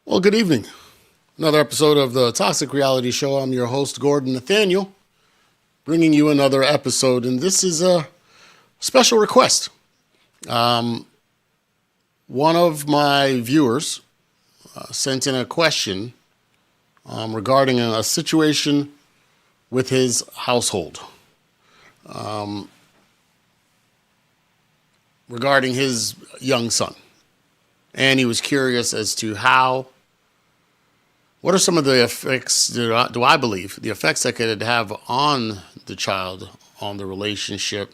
Well, good evening. Another episode of the Toxic Reality Show. I'm your host, Gordon Nathaniel, bringing you another episode. And this is a special request. One of my viewers sent in a question regarding a situation with his household, regarding his young son. And he was curious as to what are some of the effects, do I believe, the effects that could have on the child, on the relationship,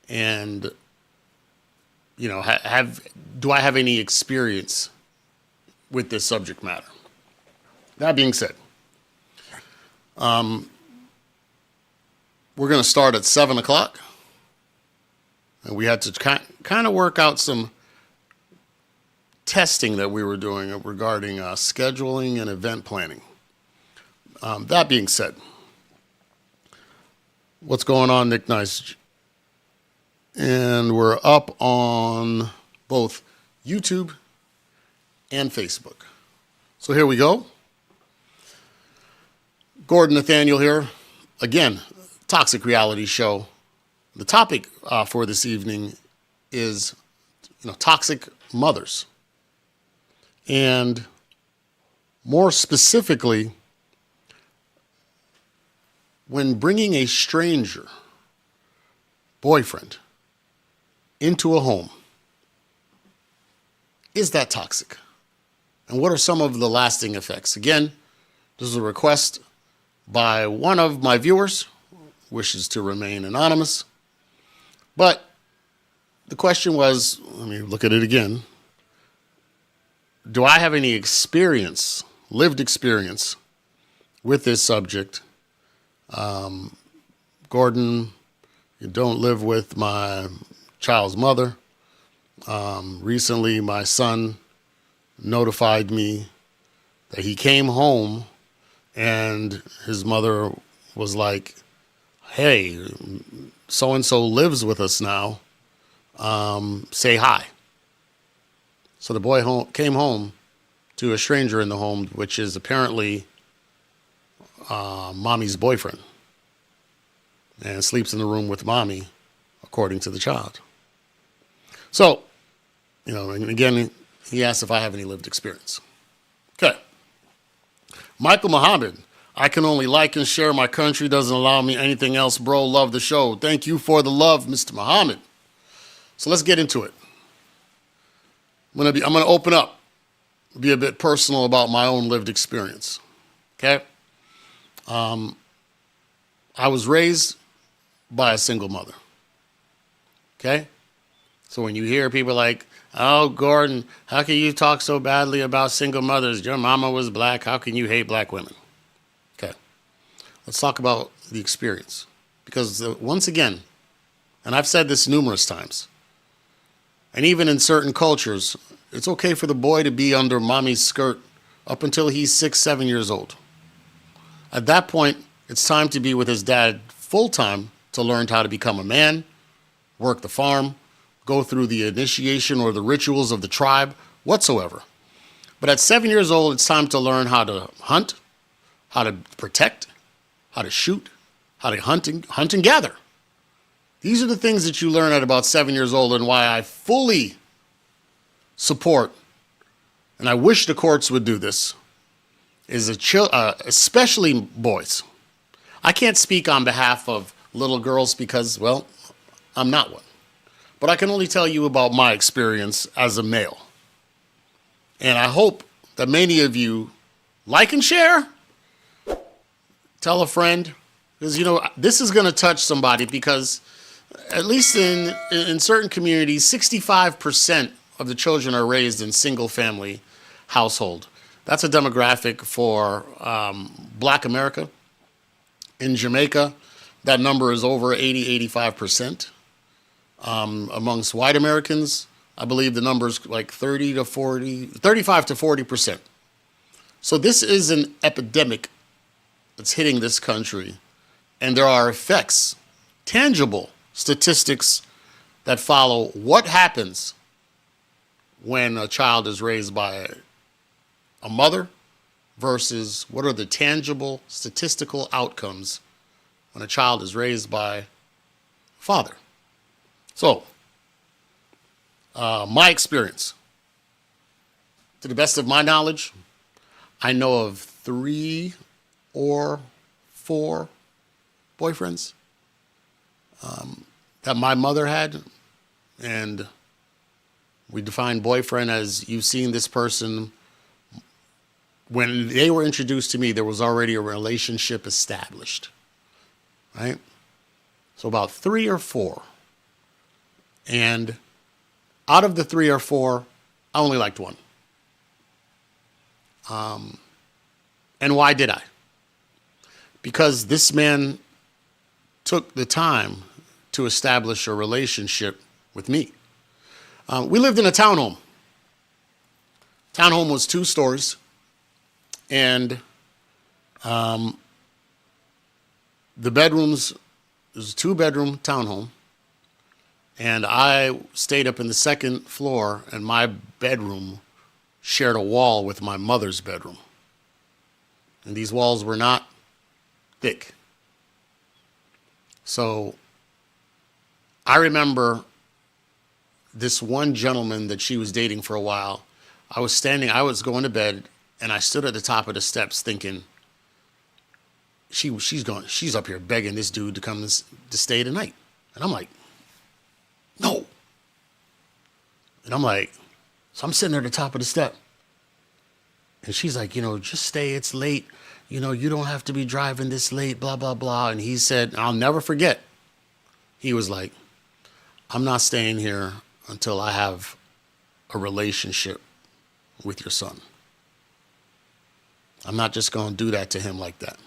and, do I have any experience with this subject matter? That being said, we're going to start at 7 o'clock, and we had to kind of work out some testing that we were doing regarding scheduling and event planning. That being said, what's going on, Nick Nice? And we're up on both YouTube and Facebook. So here we go. Gordon Nathaniel here. Again, Toxic Reality Show. The topic for this evening is, toxic mothers. And more specifically, when bringing a stranger, boyfriend, into a home, is that toxic? And what are some of the lasting effects? Again, this is a request by one of my viewers, wishes to remain anonymous. But the question was, let me look at it again. Do I have any experience, lived experience, with this subject? Gordon, you don't live with my child's mother. Recently, my son notified me that he came home and his mother was like, hey, so-and-so lives with us now. Say hi. So the boy came home to a stranger in the home, which is apparently mommy's boyfriend, and sleeps in the room with mommy, according to the child. So, and again, he asked if I have any lived experience. Okay. Michael Muhammad, I can only like and share. My country doesn't allow me anything else, bro. Love the show. Thank you for the love, Mr. Muhammad. So let's get into it. I'm going to open up, be a bit personal about my own lived experience. Okay? I was raised by a single mother. Okay? So when you hear people like, oh, Gordon, how can you talk so badly about single mothers? Your mama was black. How can you hate black women? Okay. Let's talk about the experience. Because once again, and I've said this numerous times, and even in certain cultures, it's okay for the boy to be under mommy's skirt up until he's 6, 7 years old. At that point, it's time to be with his dad full time to learn how to become a man, work the farm, go through the initiation or the rituals of the tribe, whatsoever. But at 7 years old, it's time to learn how to hunt, how to protect, how to shoot, how to hunt and gather. These are the things that you learn at about 7 years old, and why I fully support, and I wish the courts would do this, is especially boys. I can't speak on behalf of little girls because, well, I'm not one. But I can only tell you about my experience as a male. And I hope that many of you like and share, tell a friend, because, this is going to touch somebody, because at least in certain communities, 65% of the children are raised in single-family household. That's a demographic for Black America. In Jamaica, that number is over 85%. Amongst white Americans, I believe the number is like 35 to 40%. So this is an epidemic that's hitting this country, and there are effects, tangible statistics that follow what happens when a child is raised by a mother versus what are the tangible statistical outcomes when a child is raised by a father. So, my experience, to the best of my knowledge, I know of 3 or 4 boyfriends that my mother had. And we define boyfriend as you've seen this person. When they were introduced to me, there was already a relationship established, right? So about 3 or 4. And out of the 3 or 4, I only liked one. And why did I? Because this man took the time to establish a relationship with me. We lived in a townhome. Townhome was 2 stories. And the bedrooms, it was a 2-bedroom townhome. And I stayed up in the 2nd floor, and my bedroom shared a wall with my mother's bedroom. And these walls were not thick. So I remember this one gentleman that she was dating for a while. I was going to bed, and I stood at the top of the steps thinking, she's up here begging this dude to come to stay tonight. And I'm like, no. And I'm like, so I'm sitting there at the top of the step. And she's like, just stay, it's late. You don't have to be driving this late, blah, blah, blah. And he said, I'll never forget. He was like, I'm not staying here until I have a relationship with your son. I'm not just going to do that to him like that.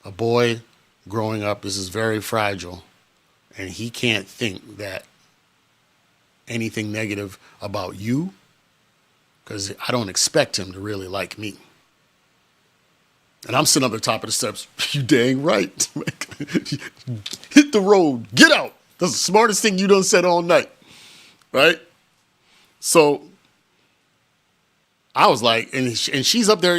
A boy growing up, this is very fragile, and he can't think that anything negative about you, because I don't expect him to really like me. And I'm sitting up at the top of the steps. You dang right. Hit the road. Get out. That's the smartest thing you done said all night. Right? So I was like, and she's up there,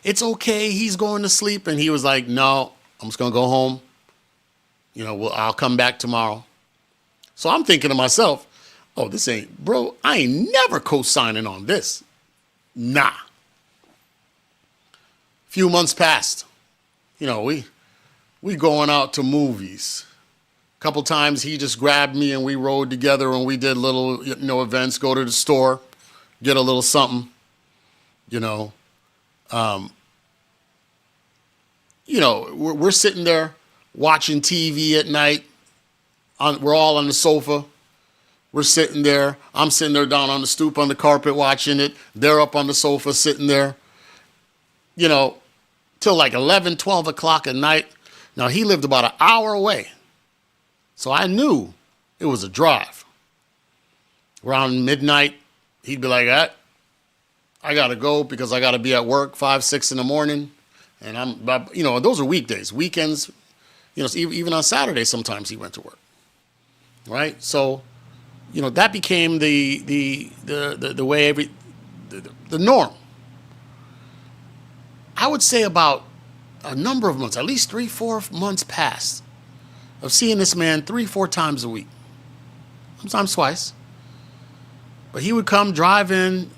it's okay. He's going to sleep. And he was like, no, I'm just going to go home. I'll come back tomorrow. So I'm thinking to myself, oh, I ain't never co-signing on this. Nah. Few months passed. We going out to movies. A couple times he just grabbed me and we rode together and we did little, events, go to the store, get a little something, we're sitting there watching TV at night. We're all on the sofa. We're sitting there. I'm sitting there down on the stoop on the carpet watching it. They're up on the sofa sitting there, till like 11, 12 o'clock at night. Now, he lived about an hour away. So I knew it was a drive. Around midnight, he'd be like, I got to go because I got to be at work 5, 6 in the morning. And those are weekdays. Weekends, even on Saturday, sometimes he went to work. Right? So, that became the way the norm. I would say about a number of months, at least 3, 4 months passed of seeing this man 3, 4 times a week, sometimes twice. But he would come, drive in,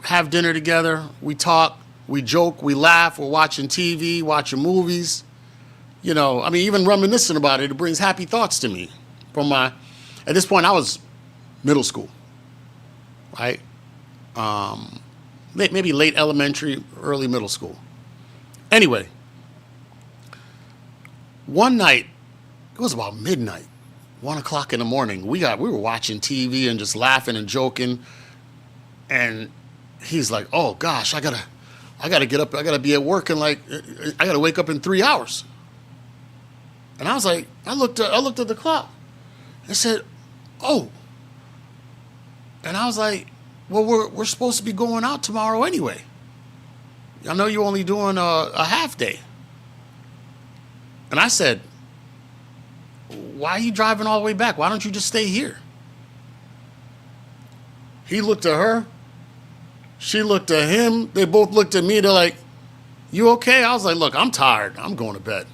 have dinner together. We talk, we joke, we laugh. We're watching TV, watching movies. Even reminiscing about it, it brings happy thoughts to me. At this point, I was middle school, right? Maybe late elementary, early middle school. Anyway, one night, it was about midnight, 1 o'clock in the morning. We were watching TV and just laughing and joking. And he's like, "Oh gosh, I gotta get up. I gotta be at work and I gotta wake up in 3 hours." And I was like, I looked at the clock. I said, "Oh." And I was like, "Well, we're supposed to be going out tomorrow anyway. I know you're only doing a half day." And I said, "Why are you driving all the way back? Why don't you just stay here?" He looked at her She looked at him. They both looked at me. They're like, you okay? I was like, look, I'm tired. I'm going to bed.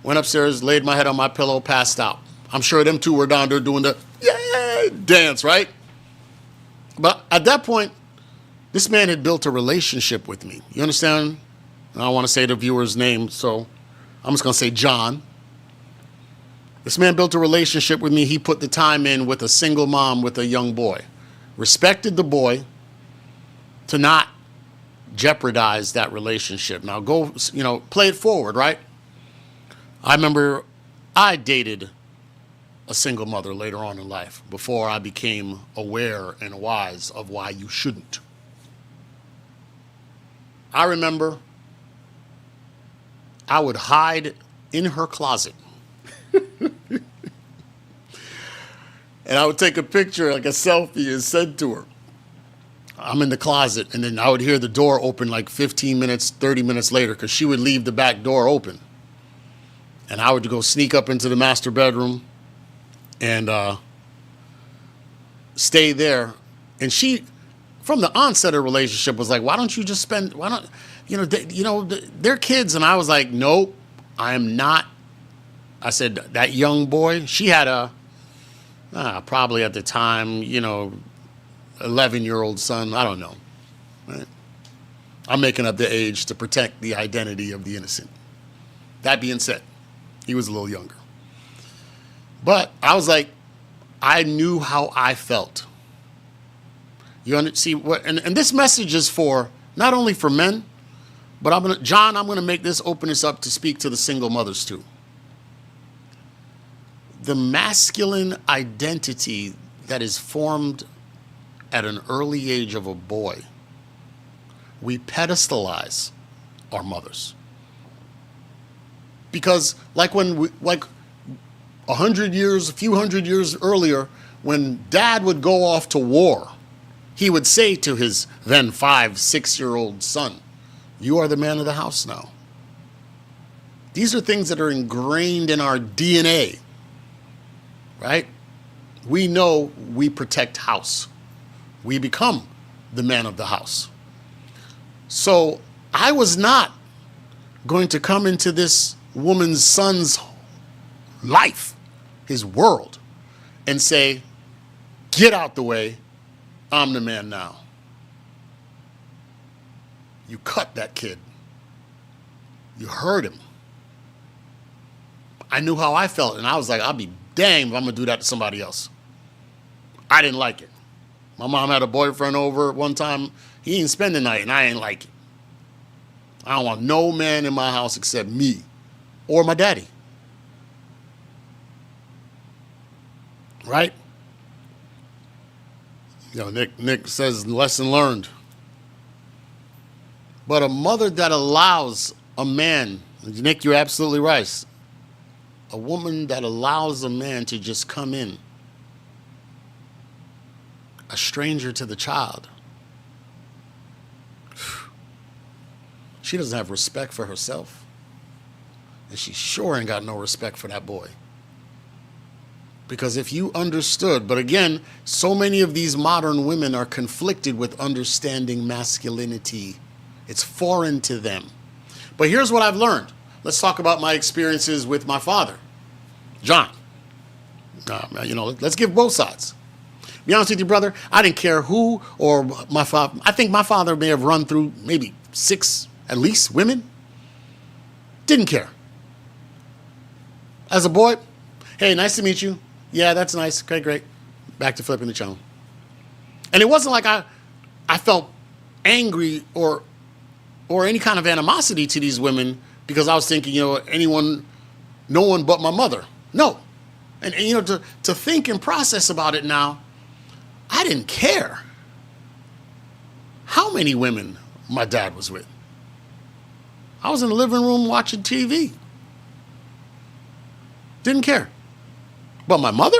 Went upstairs, laid my head on my pillow, passed out. I'm sure them two were down there doing the yay dance, right? But at that point, this man had built a relationship with me. You understand? I don't want to say the viewer's name, so I'm just going to say John. This man built a relationship with me. He put the time in with a single mom with a young boy. Respected the boy to not jeopardize that relationship. Now go, play it forward, right? I remember I dated a single mother later on in life before I became aware and wise of why you shouldn't. I remember I would hide in her closet. And I would take a picture, like a selfie, and send to her. I'm in the closet, and then I would hear the door open like 15 minutes, 30 minutes later, because she would leave the back door open. And I would go sneak up into the master bedroom and stay there. And she, from the onset of the relationship, was like, why don't you just spend, they're kids. And I was like, nope, I am not. I said, that young boy, she had probably at the time, 11-year-old son. I don't know. Right? I'm making up the age to protect the identity of the innocent. That being said, he was a little younger. But I was like, I knew how I felt. You see what? And this message is for not only for men, but I'm gonna make this, open this up to speak to the single mothers too. The masculine identity that is formed at an early age of a boy, we pedestalize our mothers. Because like a few hundred years earlier, when dad would go off to war, he would say to his then 5-6-year-old son, you are the man of the house now. These are things that are ingrained in our DNA, right? We know we protect house. We become the man of the house. So I was not going to come into this woman's son's life, his world, and say, get out the way, I'm the man now. You cut that kid. You hurt him. I knew how I felt, and I was like, I'll be damned if I'm going to do that to somebody else. I didn't like it. My mom had a boyfriend over one time. He didn't spend the night, and I ain't like it. I don't want no man in my house except me or my daddy. Right? Nick says lesson learned. But a mother that allows a man, Nick, you're absolutely right. A woman that allows a man to just come in, a stranger to the child. She doesn't have respect for herself. And she sure ain't got no respect for that boy. Because if you understood, but again, so many of these modern women are conflicted with understanding masculinity. It's foreign to them. But here's what I've learned. Let's talk about my experiences with my father, John. Let's give both sides. Be honest with you, brother, I didn't care who or my father. I think my father may have run through maybe 6, at least, women. Didn't care. As a boy, hey, nice to meet you. Yeah, that's nice. Okay, great. Back to flipping the channel. And it wasn't like I felt angry or any kind of animosity to these women because I was thinking, no one but my mother. No. And to think and process about it now, I didn't care how many women my dad was with. I was in the living room watching TV. Didn't care. But my mother?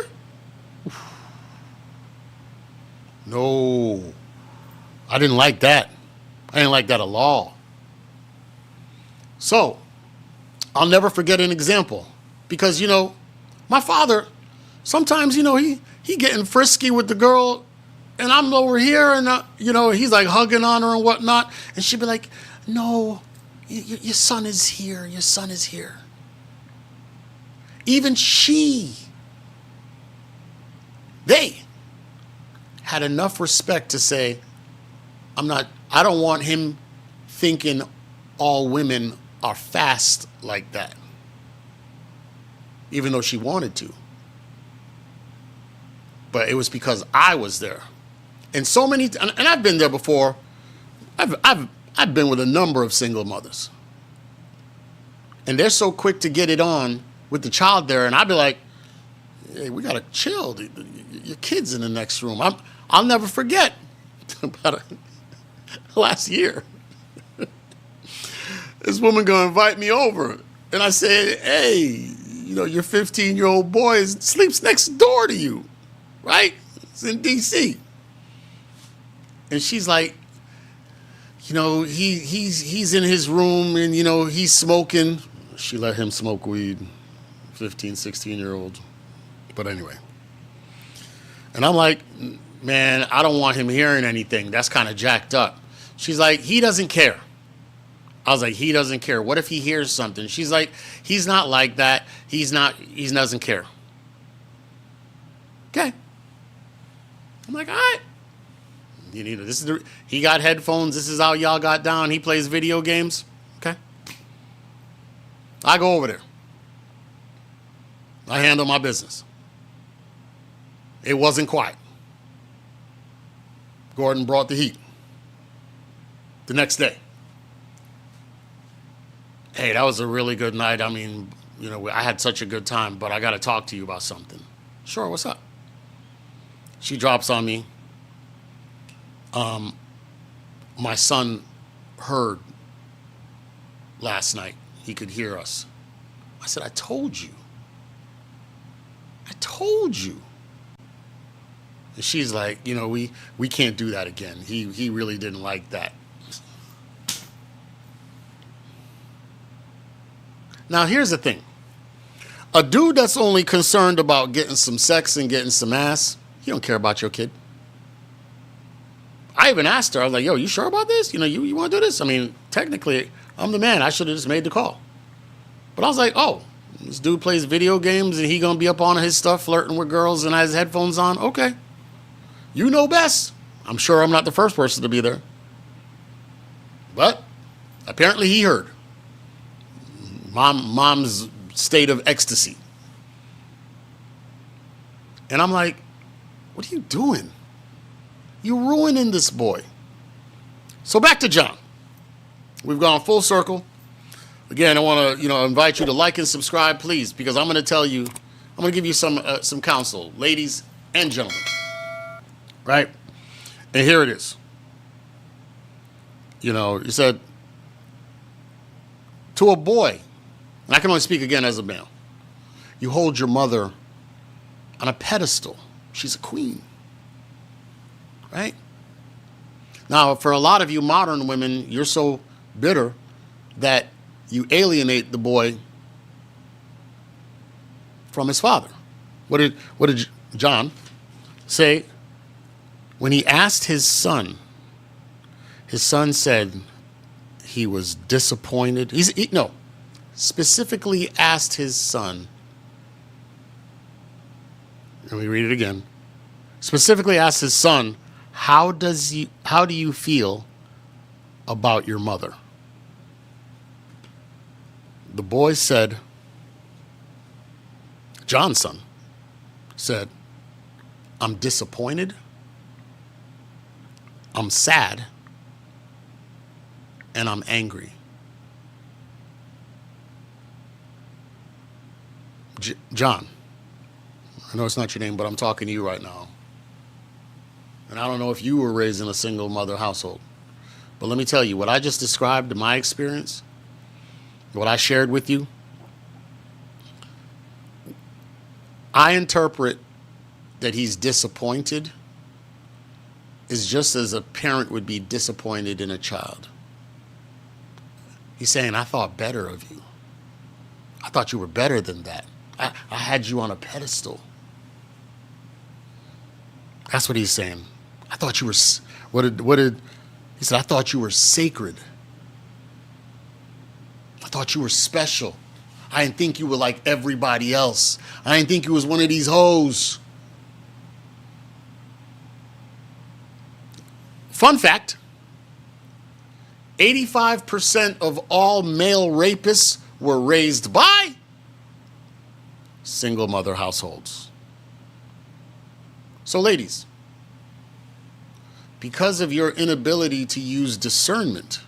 No. I didn't like that. I didn't like that at all. So, I'll never forget an example. Because, my father, sometimes, he getting frisky with the girl And I'm over here, and he's like hugging on her and whatnot, and she'd be like, "No, your son is here. Your son is here." Even they had enough respect to say, I don't want him thinking all women are fast like that. Even though she wanted to. But it was because I was there. And so many, and I've been there before. I've been with a number of single mothers. And they're so quick to get it on with the child there, and I'd be like, "Hey, we gotta chill. Your kid's in the next room." I'll never forget about last year. This woman gonna invite me over, and I said, "Hey, your 15-year-old boy sleeps next door to you, right? It's in D.C." And she's like, he's in his room, and he's smoking. She let him smoke weed. 15, 16-year-old. But anyway. And I'm like, "Man, I don't want him hearing anything. That's kind of jacked up." She's like, "He doesn't care." I was like, "He doesn't care. What if he hears something?" She's like, "He's not like that. He doesn't care." Okay. I'm like, "All right." He got headphones. This is how y'all got down. He plays video games. Okay. I go over there. I handle my business. It wasn't quiet. Gordon brought the heat. The next day. "Hey, that was a really good night. I mean, I had such a good time, but I got to talk to you about something." "Sure, what's up?" She drops on me. My son heard last night. He could hear us. I said, "I told you. I told you." And she's like, we can't do that again. He really didn't like that. Now, here's the thing. A dude that's only concerned about getting some sex and getting some ass, he don't care about your kid. I even asked her, I was like, "Yo, you sure about this? You want to do this? I mean, technically, I'm the man. I should have just made the call." But I was like, "Oh, this dude plays video games and he going to be up on his stuff flirting with girls and has headphones on? Okay. You know best. I'm sure I'm not the first person to be there." But apparently he heard. Mom's state of ecstasy. And I'm like, "What are you doing? You're ruining this boy." So back to John. We've gone full circle. Again, I want to, invite you to like and subscribe, please, because I'm going to tell you, I'm going to give you some counsel, ladies and gentlemen. Right? And here it is. You said, to a boy, and I can only speak again as a male, you hold your mother on a pedestal. She's a queen. Right? Now, for a lot of you modern women, you're so bitter that you alienate the boy from his father. What did John say when he asked his son? His son said he was disappointed. Specifically asked his son. Let me read it again. Specifically asked his son, how do you feel about your mother? The boy said, John's son said, "I'm disappointed, I'm sad, and I'm angry." John, I know it's not your name, but I'm talking to you right now. And I don't know if you were raised in a single mother household, but let me tell you what I just described in my experience, what I shared with you. I interpret that he's disappointed is just as a parent would be disappointed in a child. He's saying, "I thought better of you. I thought you were better than that. I had you on a pedestal." That's what he's saying. I thought you were, he said, I thought you were sacred. I thought you were special. I didn't think you were like everybody else. I didn't think you was one of these hoes. Fun fact, 85% of all male rapists were raised by single mother households. So ladies, because of your inability to use discernment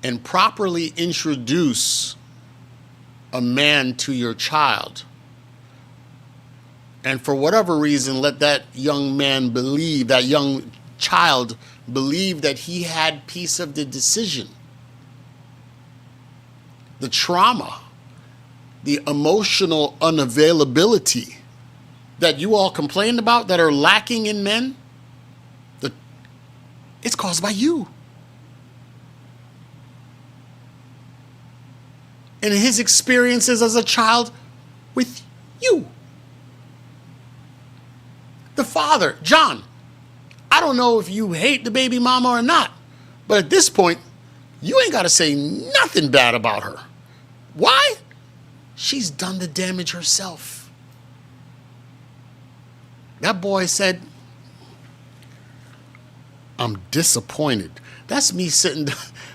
and properly introduce a man to your child, and for whatever reason, let that young man believe, that young child believe that he had piece of the decision. The trauma, the emotional unavailability that you all complained about that are lacking in men, it's caused by you. And his experiences as a child with you. The father, John, I don't know if you hate the baby mama or not, but at this point, you ain't got to say nothing bad about her. Why? She's done the damage herself. That boy said, I'm disappointed. That's me sitting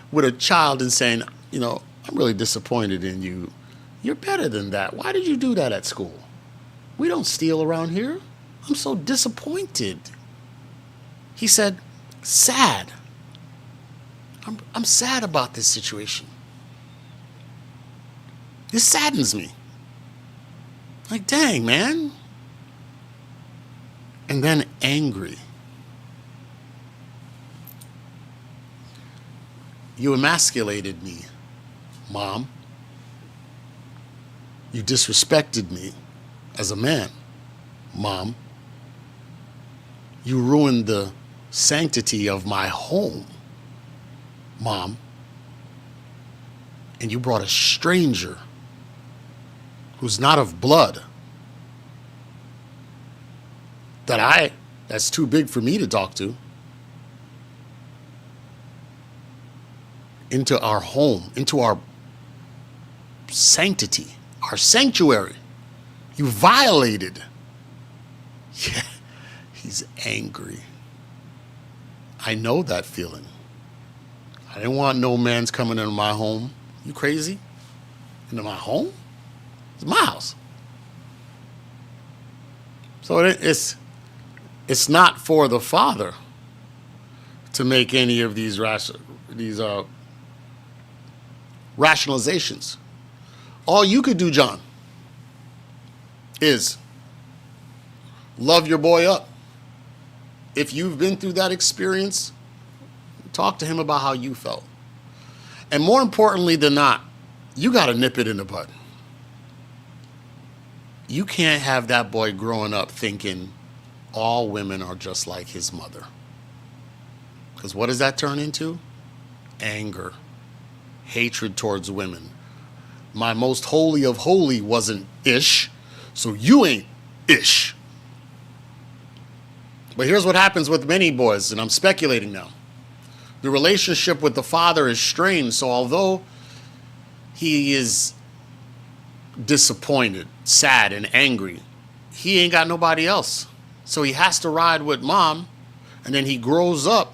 with a child and saying, I'm really disappointed in you. You're better than that. Why did you do that at school? We don't steal around here. I'm so disappointed. He said, sad. I'm sad about this situation. This saddens me. Like, dang, man. And then angry. You emasculated me, Mom. You disrespected me as a man, Mom. You ruined the sanctity of my home, Mom. And you brought a stranger who's not of blood that's too big for me to talk to, into our home, into our sanctity, our sanctuary. You violated. Yeah, he's angry. I know that feeling. I didn't want no man's coming into my home. You crazy? Into my home? It's my house. So it's not for the father to make any of these rationalizations. All you could do, John, is love your boy up. If you've been through that experience, talk to him about how you felt. And more importantly than not, you got to nip it in the bud. You can't have that boy growing up thinking all women are just like his mother. Because what does that turn into? Anger. Hatred towards women. My most holy of holy wasn't ish, so you ain't ish. But here's what happens with many boys, and I'm speculating now. The relationship with the father is strained, so although he is disappointed, sad, and angry, he ain't got nobody else. So he has to ride with mom, and then he grows up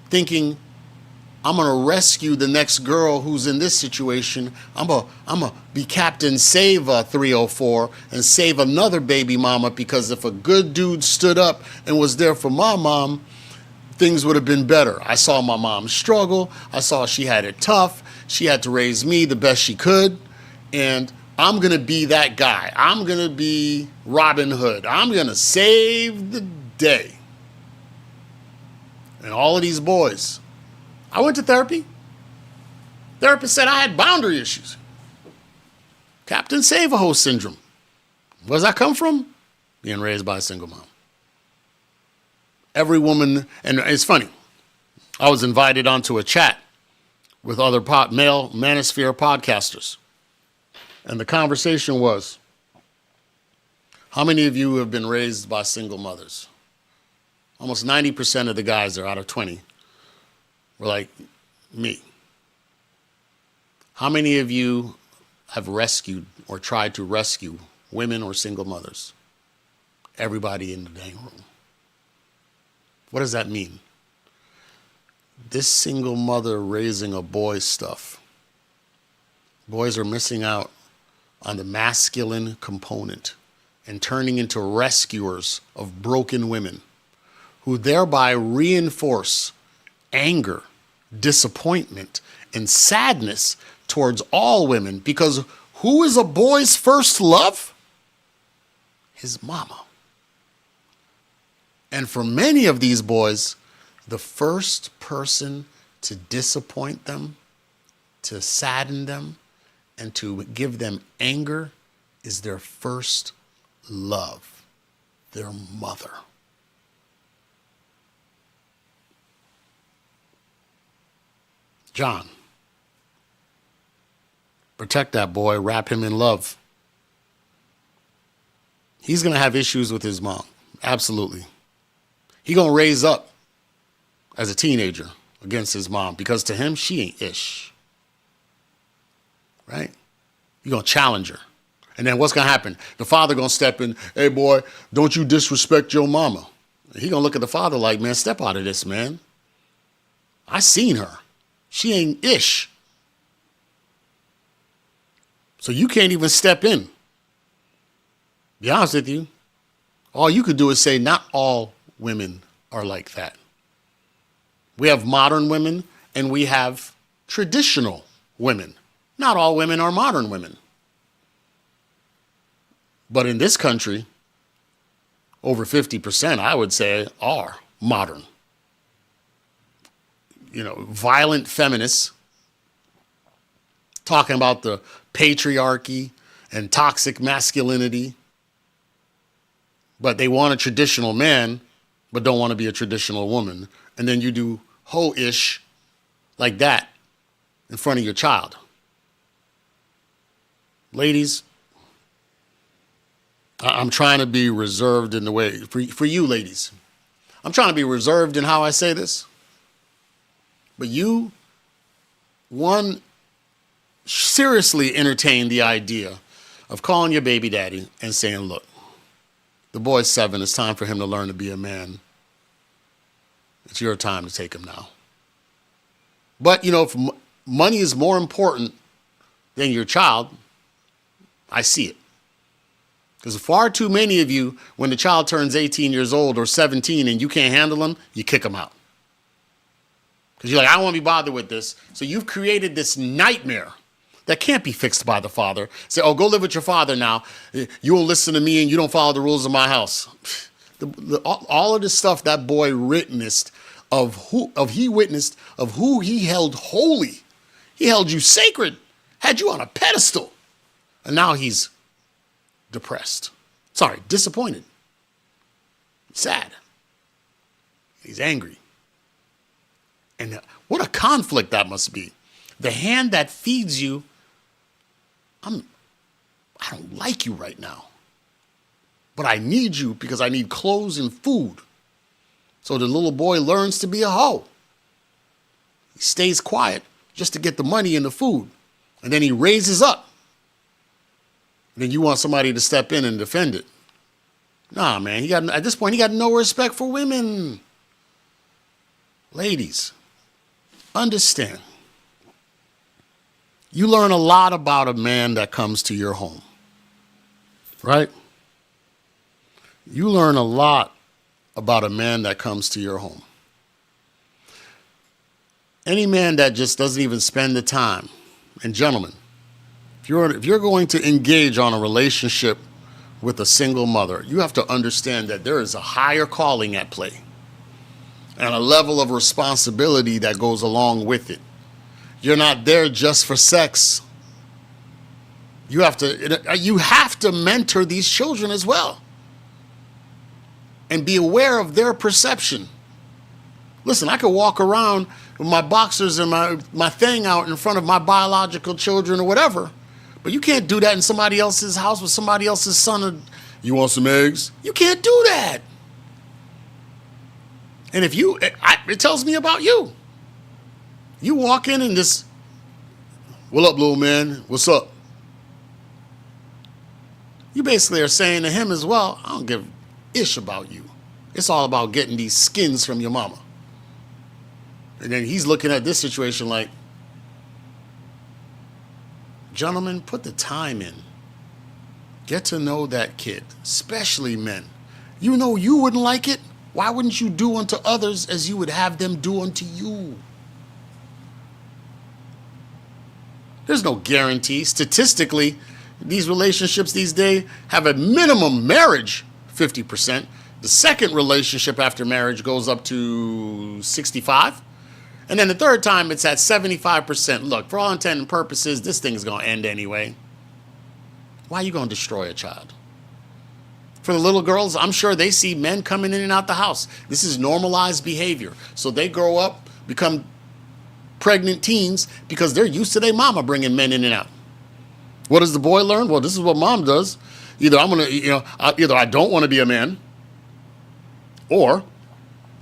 thinking, I'm going to rescue the next girl who's in this situation. I'm going to be Captain Save 304 and save another baby mama, because if a good dude stood up and was there for my mom, things would have been better. I saw my mom struggle. I saw she had it tough. She had to raise me the best she could. And I'm going to be that guy. I'm going to be Robin Hood. I'm going to save the day. And all of these boys, I went to therapy. Therapist said I had boundary issues. Captain Save-A-Ho syndrome. Where does that come from? Being raised by a single mom. Every woman, and it's funny, I was invited onto a chat with other male manosphere podcasters. And the conversation was, how many of you have been raised by single mothers? Almost 90% of the guys that are out of 20 were like me. How many of you have rescued or tried to rescue women or single mothers? Everybody in the dang room. What does that mean? This single mother raising a boy stuff. Boys are missing out on the masculine component and turning into rescuers of broken women, who thereby reinforce anger, disappointment, and sadness towards all women, because who is a boy's first love? His mama. And for many of these boys, the first person to disappoint them, to sadden them, and to give them anger is their first love, their mother. John, protect that boy, wrap him in love. He's going to have issues with his mom. Absolutely. He's going to raise up as a teenager against his mom, because to him, she ain't ish. Right? You're going to challenge her. And then what's going to happen? The father going to step in, hey, boy, don't you disrespect your mama. He going to look at the father like, man, step out of this, man. I seen her. She ain't ish. So you can't even step in. Be honest with you. All you could do is say, not all women are like that. We have modern women and we have traditional women. Not all women are modern women. But in this country, over 50%, I would say, are modern. You know, violent feminists talking about the patriarchy and toxic masculinity. But they want a traditional man, but don't want to be a traditional woman. And then you do ho-ish like that in front of your child. Ladies, I'm trying to be reserved in the way, for you ladies, I'm trying to be reserved in how I say this. But you, one, seriously entertain the idea of calling your baby daddy and saying, look, the boy's 7, it's time for him to learn to be a man. It's your time to take him now. But, you know, if money is more important than your child, I see it. Because far too many of you, when the child turns 18 years old or 17 and you can't handle him, you kick him out. Because you're like, I don't want to be bothered with this. So you've created this nightmare that can't be fixed by the father. Say, oh, go live with your father now. You won't listen to me and you don't follow the rules of my house. All of this stuff that boy witnessed of who he held holy. He held you sacred, had you on a pedestal. And now he's disappointed, sad. He's angry. And what a conflict that must be. The hand that feeds you, I don't like you right now. But I need you because I need clothes and food. So the little boy learns to be a hoe. He stays quiet just to get the money and the food. And then he raises up. And then you want somebody to step in and defend it. Nah, man, at this point, he got no respect for women. Ladies, understand. You learn a lot about a man that comes to your home, right? You learn a lot about a man that comes to your home. Any man that just doesn't even spend the time, and gentlemen, if you're going to engage on a relationship with a single mother, you have to understand that there is a higher calling at play and a level of responsibility that goes along with it. You're not there just for sex. You have to mentor these children as well and be aware of their perception. Listen, I could walk around with my boxers and my thing out in front of my biological children or whatever, but you can't do that in somebody else's house with somebody else's son. You want some eggs? You can't do that. And if you, it tells me about you. You walk in and just, what up, little man? What's up? You basically are saying to him as well, I don't give a ish about you. It's all about getting these skins from your mama. And then he's looking at this situation like, gentlemen, put the time in. Get to know that kid, especially men. You know you wouldn't like it. Why wouldn't you do unto others as you would have them do unto you? There's no guarantee. Statistically, these relationships these days have a minimum marriage 50%. The second relationship after marriage goes up to 65. And then the third time it's at 75%. Look, for all intent and purposes, this thing is going to end anyway. Why are you going to destroy a child? For the little girls, I'm sure they see men coming in and out the house. This is normalized behavior. So they grow up, become pregnant teens because they're used to their mama bringing men in and out. What does the boy learn? Well, this is what mom does. Either I don't want to be a man, or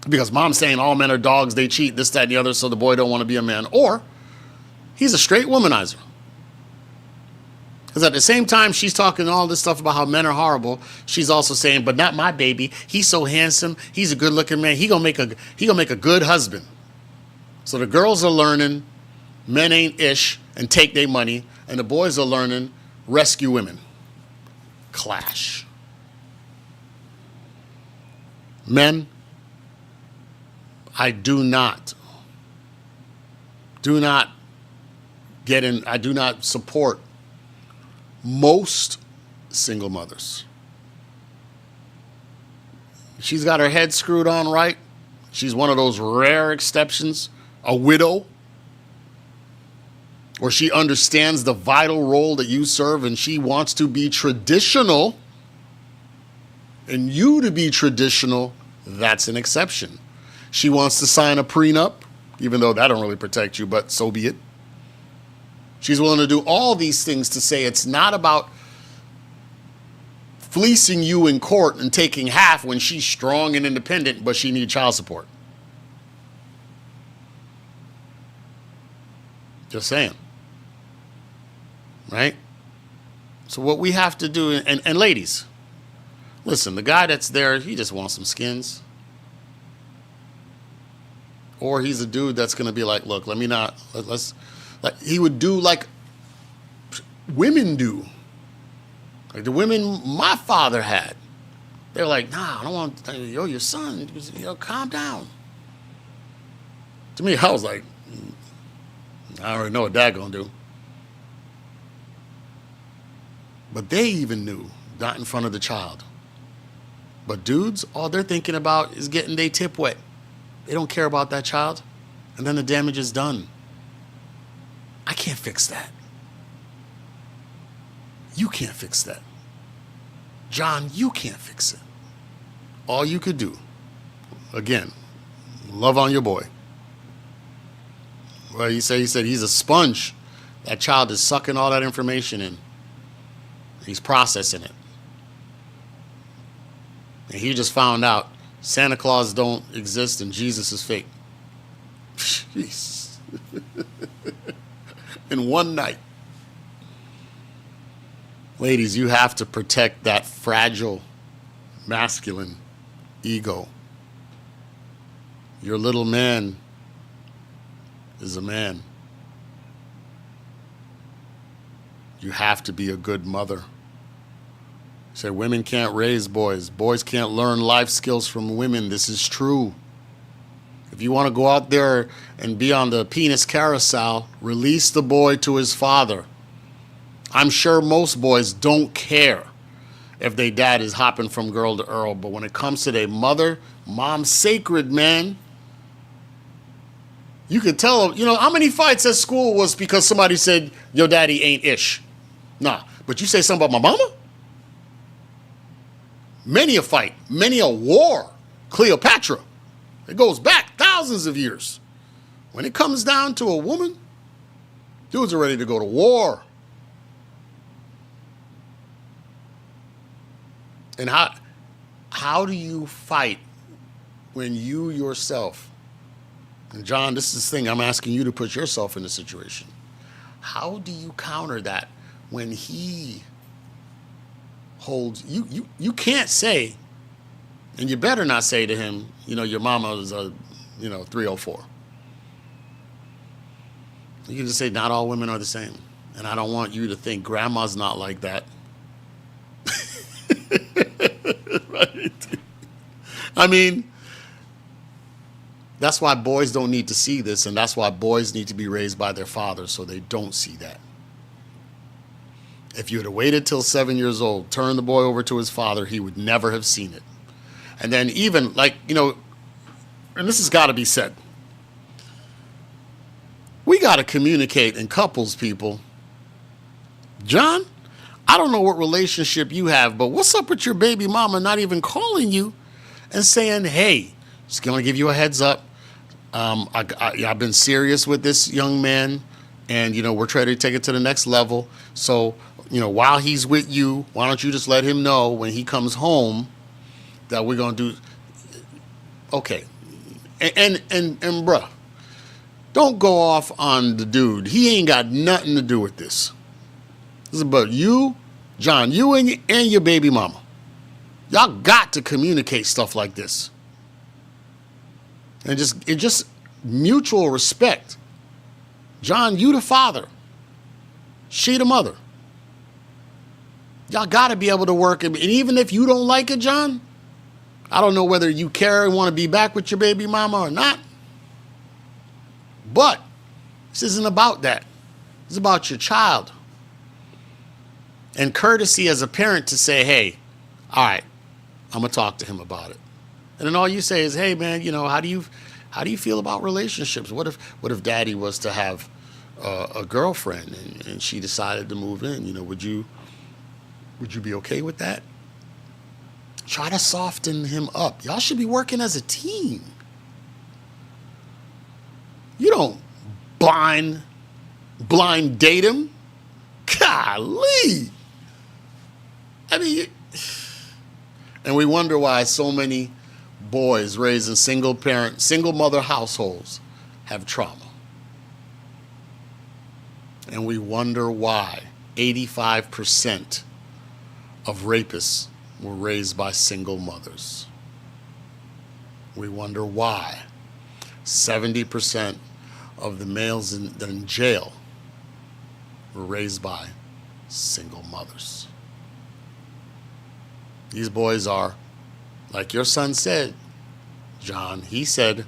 because mom's saying all men are dogs, they cheat, this, that, and the other, so the boy don't want to be a man, or he's a straight womanizer. Because at the same time she's talking all this stuff about how men are horrible, she's also saying, but not my baby. He's so handsome. He's a good-looking man. He gonna make a good husband. So the girls are learning men ain't ish and take their money, and the boys are learning rescue women. Clash. Men, I do not support most single mothers. She's got her head screwed on right. She's one of those rare exceptions, a widow, or she understands the vital role that you serve and she wants to be traditional, and you to be traditional, that's an exception. She wants to sign a prenup, even though that don't really protect you, but so be it. She's willing to do all these things to say it's not about fleecing you in court and taking half when she's strong and independent, but she needs child support. Just saying. Right? So what we have to do, and ladies, listen, the guy that's there, he just wants some skins. Or he's a dude that's going to be like, look, he would do like women do. Like the women my father had. They're like, nah, I don't want, your son, calm down. To me, I was like, I already know what dad gonna do. But they even knew, not in front of the child. But dudes, all they're thinking about is getting their tip wet. They don't care about that child. And then the damage is done. I can't fix that. You can't fix that. John, you can't fix it. All you could do, again, love on your boy. Well, he said he's a sponge. That child is sucking all that information in. He's processing it. And he just found out Santa Claus don't exist and Jesus is fake. Jeez. In one night. Ladies, you have to protect that fragile, masculine ego. Your little man is a man. You have to be a good mother. Say women can't raise boys. Boys can't learn life skills from women. This is true. If you want to go out there and be on the penis carousel, release the boy to his father. I'm sure most boys don't care if their dad is hopping from girl to earl, but when it comes to their mother, mom's sacred, man. You could tell, how many fights at school was because somebody said, your daddy ain't ish. Nah, but you say something about my mama? Many a fight, many a war. Cleopatra. It goes back thousands of years. When it comes down to a woman, dudes are ready to go to war. And how do you fight when you yourself, and John, this is the thing, I'm asking you to put yourself in the situation. How do you counter that when he holds you can't say, and you better not say to him, your mama is a 304. You can just say, not all women are the same. And I don't want you to think grandma's not like that. Right? I mean, that's why boys don't need to see this, and that's why boys need to be raised by their fathers so they don't see that. If you had waited till 7 years old, turned the boy over to his father, he would never have seen it. And then even and this has got to be said, we got to communicate in couples, people. John, I don't know what relationship you have, but what's up with your baby mama not even calling you and saying, hey, just going to give you a heads up. I've been serious with this young man, and, we're trying to take it to the next level. So, while he's with you, why don't you just let him know when he comes home that we're going to do. Okay. And bruh, don't go off on the dude. He ain't got nothing to do with this. This is about you, John, you and your baby mama. Y'all got to communicate stuff like this. And just mutual respect. John, you the father. She the mother. Y'all got to be able to work. And even if you don't like it, John, I don't know whether you care and want to be back with your baby mama or not. But this isn't about that. It's about your child. And courtesy as a parent to say, hey, all right, I'm going to talk to him about it. And then all you say is, hey, man, how do you feel about relationships? What if daddy was to have a girlfriend and she decided to move in? Would you be okay with that? Try to soften him up. Y'all should be working as a team. You don't blind date him. Golly. I mean, and we wonder why so many boys raised in single mother households have trauma. And we wonder why 85% of rapists were raised by single mothers. We wonder why 70% of the males in jail were raised by single mothers. These boys are, like your son said, John, he said,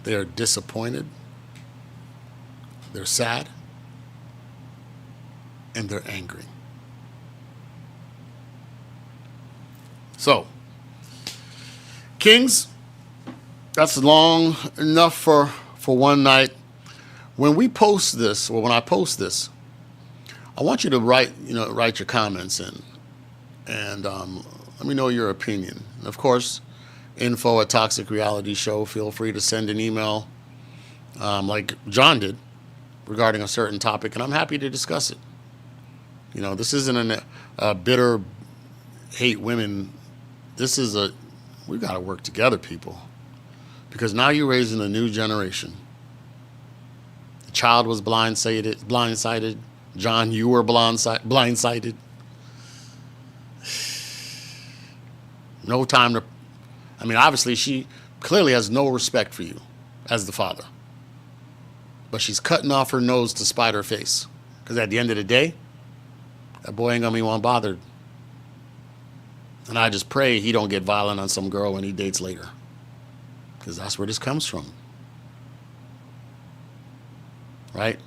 they're disappointed, they're sad, and they're angry. So, Kings, that's long enough for one night. When we post this, or when I post this, I want you to write your comments in, and let me know your opinion. And of course, info@Toxic Reality Show. Feel free to send an email, like John did, regarding a certain topic, and I'm happy to discuss it. This isn't a bitter hate women. This is we've got to work together, people, because now you're raising a new generation. The child was blindsided. John, you were blindsided. No time to. I mean, obviously, she clearly has no respect for you as the father. But she's cutting off her nose to spite her face. Because at the end of the day, that boy ain't going to be one bothered. And I just pray he don't get violent on some girl when he dates later. Because that's where this comes from. Right?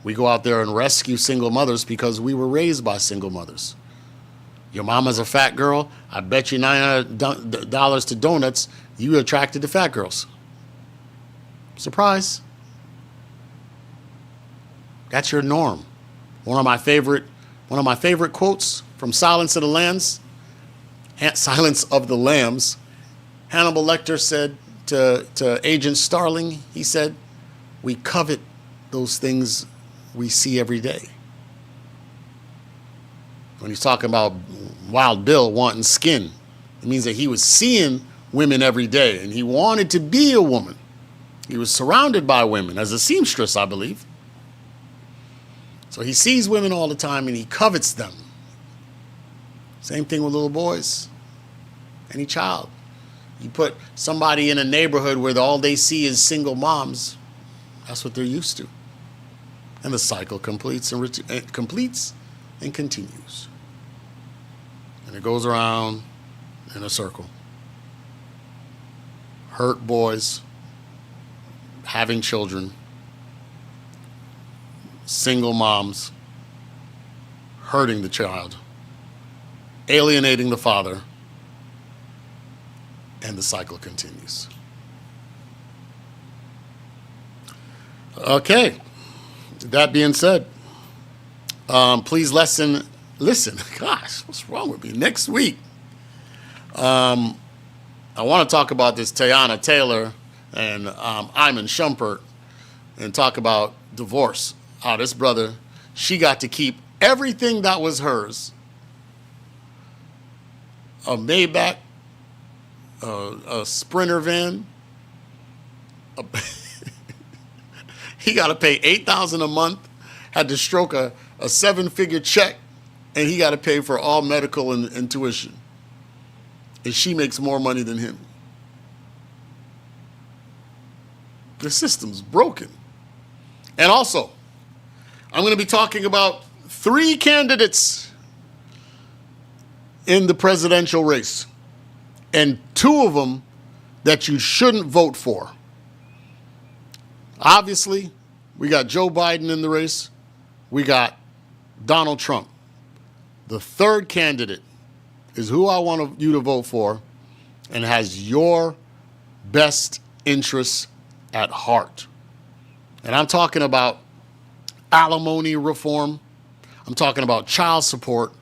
We go out there and rescue single mothers because we were raised by single mothers. Your mama's a fat girl. I bet you $900 to donuts, you attracted to fat girls. Surprise. That's your norm. One of my favorite quotes from Silence of the Lambs. Hannibal Lecter said to Agent Starling, he said, "We covet those things we see every day." When he's talking about Wild Bill wanting skin, it means that he was seeing women every day, and he wanted to be a woman. He was surrounded by women as a seamstress, I believe. So he sees women all the time and he covets them. Same thing with little boys, any child. You put somebody in a neighborhood where all they see is single moms, that's what they're used to. And the cycle completes and continues. And it goes around in a circle. Hurt boys, having children, single moms, hurting the child, alienating the father, and the cycle continues. Okay, that being said, please listen. Gosh, what's wrong with me? Next week, I want to talk about this Tayana Taylor and Iman Shumpert and talk about divorce. How this brother, she got to keep everything that was hers. A Maybach, a Sprinter van. He got to pay $8,000 a month, had to stroke a 7-figure check, and he got to pay for all medical and tuition. And she makes more money than him. The system's broken. And also, I'm going to be talking about 3 candidates in the presidential race, and 2 of them that you shouldn't vote for. Obviously, we got Joe Biden in the race. We got Donald Trump. The 3rd candidate is who I want you to vote for and has your best interests at heart. And I'm talking about alimony reform. I'm talking about child support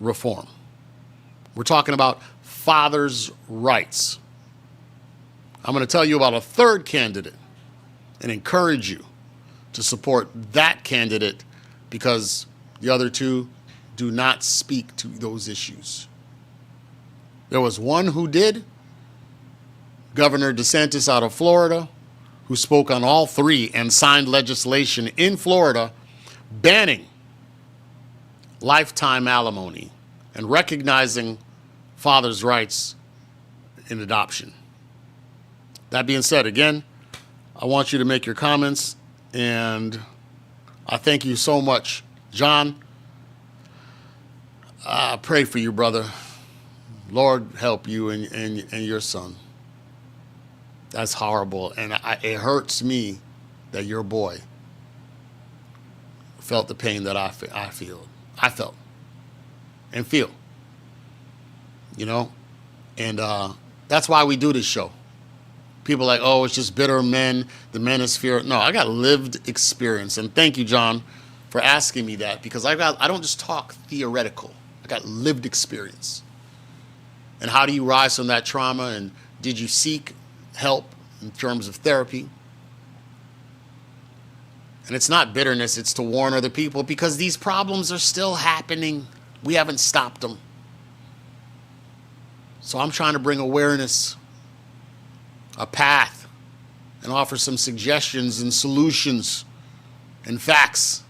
reform. We're talking about fathers' rights. I'm going to tell you about a 3rd candidate and encourage you to support that candidate because the other 2 do not speak to those issues. There was one who did, Governor DeSantis out of Florida, who spoke on all 3 and signed legislation in Florida banning lifetime alimony and recognizing fathers' rights in adoption. That being said, again, I want you to make your comments, and I thank you so much. John, I pray for you, brother. Lord help you and your son. That's horrible, and it hurts me that your boy felt the pain that I felt and feel. You know, and that's why we do this show. People are like, oh, it's just bitter men, the manosphere. No, I got lived experience, and thank you, John, for asking me that, because I don't just talk theoretical. I got lived experience. And how do you rise from that trauma? And did you seek help in terms of therapy? And it's not bitterness, it's to warn other people, because these problems are still happening. We haven't stopped them. So I'm trying to bring awareness, a path, and offer some suggestions and solutions and facts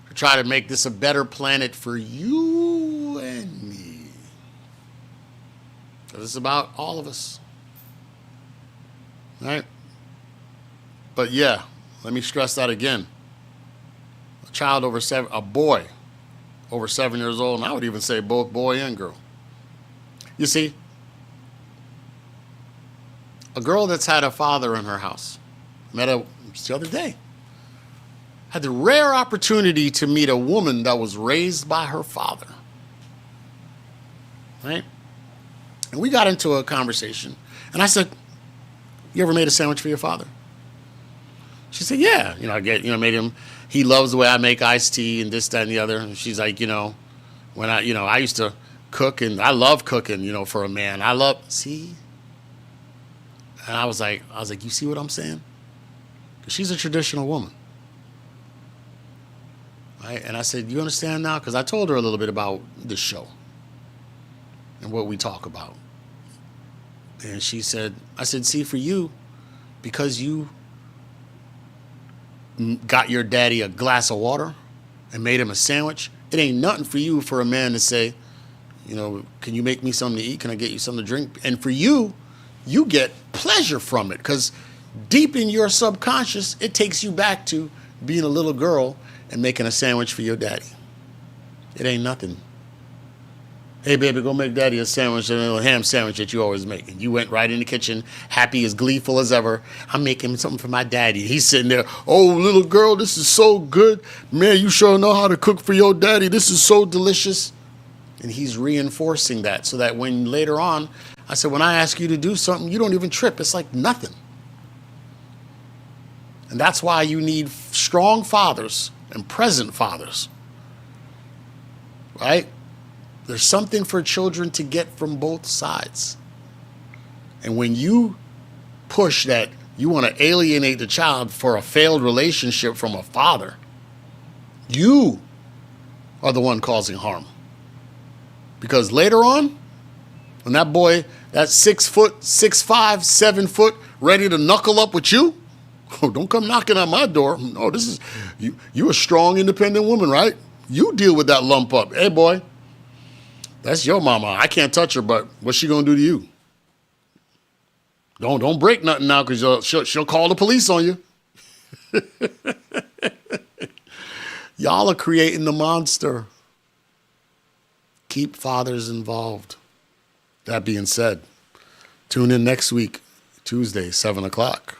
to try to make this a better planet for you and me. Because it's about all of us. Right? But yeah, let me stress that again. A boy over 7 years old, and I would even say both boy and girl. You see, a girl that's had a father in her house, met her the other day, had the rare opportunity to meet a woman that was raised by her father. Right? And we got into a conversation, and I said, you ever made a sandwich for your father? She said, yeah. Made him, he loves the way I make iced tea and this, that, and the other. And she's like, when I used to cook, and I love cooking, for a man. See? And I was like, you see what I'm saying? 'Cause she's a traditional woman. Right? And I said, you understand now? Because I told her a little bit about this show and what we talk about. And I said, see, for you, because you got your daddy a glass of water and made him a sandwich, it ain't nothing for you for a man to say, can you make me something to eat? Can I get you something to drink? And for you, you get pleasure from it because deep in your subconscious, it takes you back to being a little girl and making a sandwich for your daddy. It ain't nothing. Hey, baby, go make daddy a sandwich, a little ham sandwich that you always make. And you went right in the kitchen, happy, as gleeful as ever. I'm making something for my daddy. He's sitting there, oh, little girl, this is so good. Man, you sure know how to cook for your daddy. This is so delicious. And he's reinforcing that so that when later on, I said, when I ask you to do something, you don't even trip. It's like nothing. And that's why you need strong fathers and present fathers, right? There's something for children to get from both sides. And when you push that you want to alienate the child for a failed relationship from a father, you are the one causing harm. Because later on, when that boy, that's 6 foot, 6'5", 7 foot, ready to knuckle up with you, oh, don't come knocking on my door. No, this is, you a strong, independent woman, right? You deal with that lump up. Hey, boy, that's your mama. I can't touch her, but what's she going to do to you? Don't break nothing now because she'll call the police on you. Y'all are creating the monster. Keep fathers involved. That being said, tune in next week, Tuesday, 7 o'clock.